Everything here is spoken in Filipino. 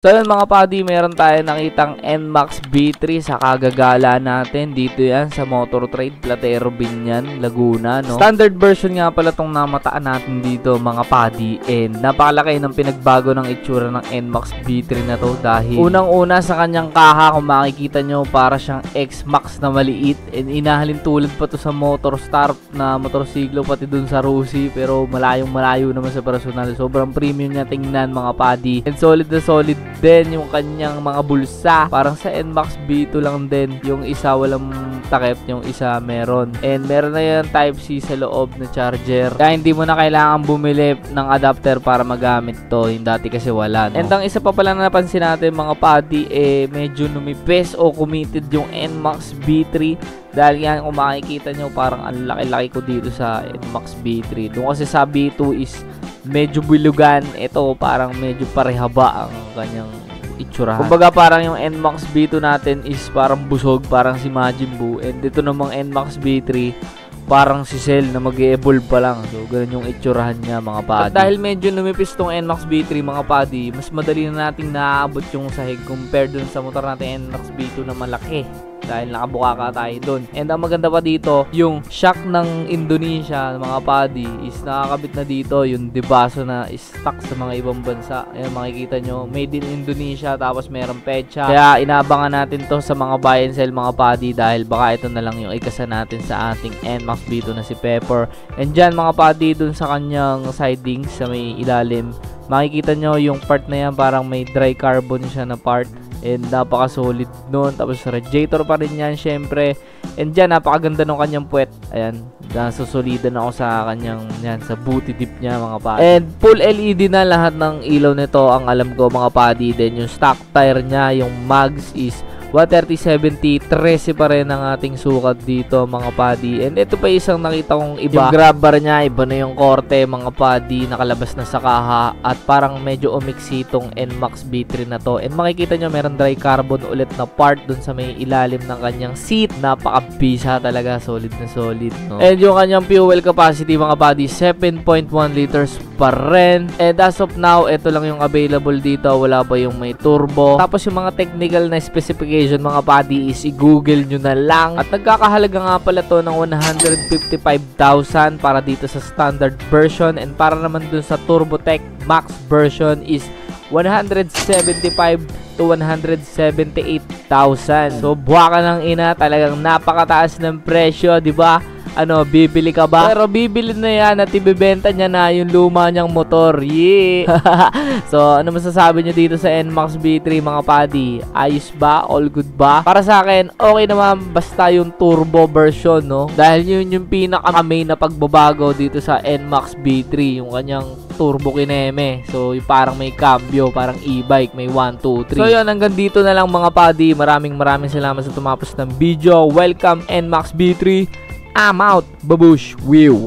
So yun mga padi, meron tayo nakitang NMAX B3 sa kagagala natin. Dito yan sa Motor Trade, Platero Binyan, Laguna, no? Standard version nga pala tong namataan natin dito mga padi. And napakalaki ng pinagbago ng itsura ng NMAX B3 na to. Dahil unang-una sa kanyang kaha, kung makikita nyo, para siyang X-Max na maliit. And inahalin tulad pa to sa Motor Star na motorsiklo, pati dun sa Rusi. Pero malayong-malayo naman sa personal. Sobrang premium niya tingnan mga padi. And solid na solid din yung kanyang mga bulsa. Parang sa NMAX B2 lang din. Yung isa walang takip, yung isa meron. And meron na yan Type-C sa loob na charger. Kaya hindi mo na kailangan bumili ng adapter para magamit to. Yung dati kasi wala, no? And ang isa pa pala na napansin natin mga padi, medyo numipes o committed yung NMAX B3. Dahil yan, kung makikita nyo, parang ang laki-laki ko dito sa NMAX B3. Doon kasi sa B2 is medyo bilugan. Ito parang medyo parehaba ang kanyang itsurahan. Kumbaga parang yung NMAX B2 natin is parang busog, parang si Majin Buu. And dito namang NMAX B3, parang si Cell na mag-e-evolve pa lang. So, ganun yung itsurahan niya mga padi. At dahil medyo lumipis tong NMAX B3 mga padi, mas madali na nating naaabot yung sahig compared dun sa motor natin NMAX B2 na malaki. Dahil nakabuka ka tayo doon. And ang maganda pa dito, yung shock ng Indonesia, mga padi, is nakakabit na dito. Yung debaso na stock sa mga ibang bansa. Ayan, makikita nyo, made in Indonesia, tapos merong pecha. Kaya inabangan natin to sa mga buy and sell mga padi, dahil baka ito na lang yung ikasa natin sa ating NMAX B2 na si Pepper. And dyan mga padi, dun sa kanyang sidings, sa may ilalim, makikita nyo yung part na yan, parang may dry carbon siya na part. And napaka-solid nun. Tapos radiator pa rin yan, syempre. And dyan, napakaganda ng kanyang puwet. Ayan, nasusolidan ako sa kanyang, yan, sa booty dip niya mga padi. And full LED na lahat ng ilaw nito, ang alam ko mga padi. Then yung stock tire niya, yung mags is 130/70, 13 pa rin ang ating sukat dito mga padi. And ito pa isang nakita kong iba. Yung grab bar niya, iba na yung korte mga padi, nakalabas na sa kaha. At parang medyo umiksi itong NMAX B3 na to. And makikita nyo meron dry carbon ulit na part dun sa may ilalim ng kanyang seat. Napaka-bisa talaga, solid na solid, no? And yung kanyang fuel capacity mga padi, 7.1 liters pa rin. And as of now, ito lang yung available dito. Wala pa yung may turbo. Tapos yung mga technical na specification mga padi is i-google nyo na lang. At nagkakahalaga nga pala to ng 155,000 para dito sa standard version. And para naman dun sa TurboTech Max version is 175 to 178,000. So buwa ka ng ina, talagang napakataas ng presyo, di ba? Ano, bibili ka ba? Pero bibili na yan at ibibenta niya na yung luma niyang motor. Yeah! So, ano masasabi niyo dito sa NMAX B3 mga padi? Ayos ba? All good ba? Para sa akin, okay naman basta yung turbo version, no? Dahil yun yung pinaka-main na pagbabago dito sa NMAX B3, yung kanyang turbo kineme. So, yung parang may cambio, parang e-bike, may 1, 2, 3. So, yun, hanggang dito na lang mga padi. Maraming salamat sa tumapos ng video. Welcome NMAX B3. I'm out. Babush. Whew.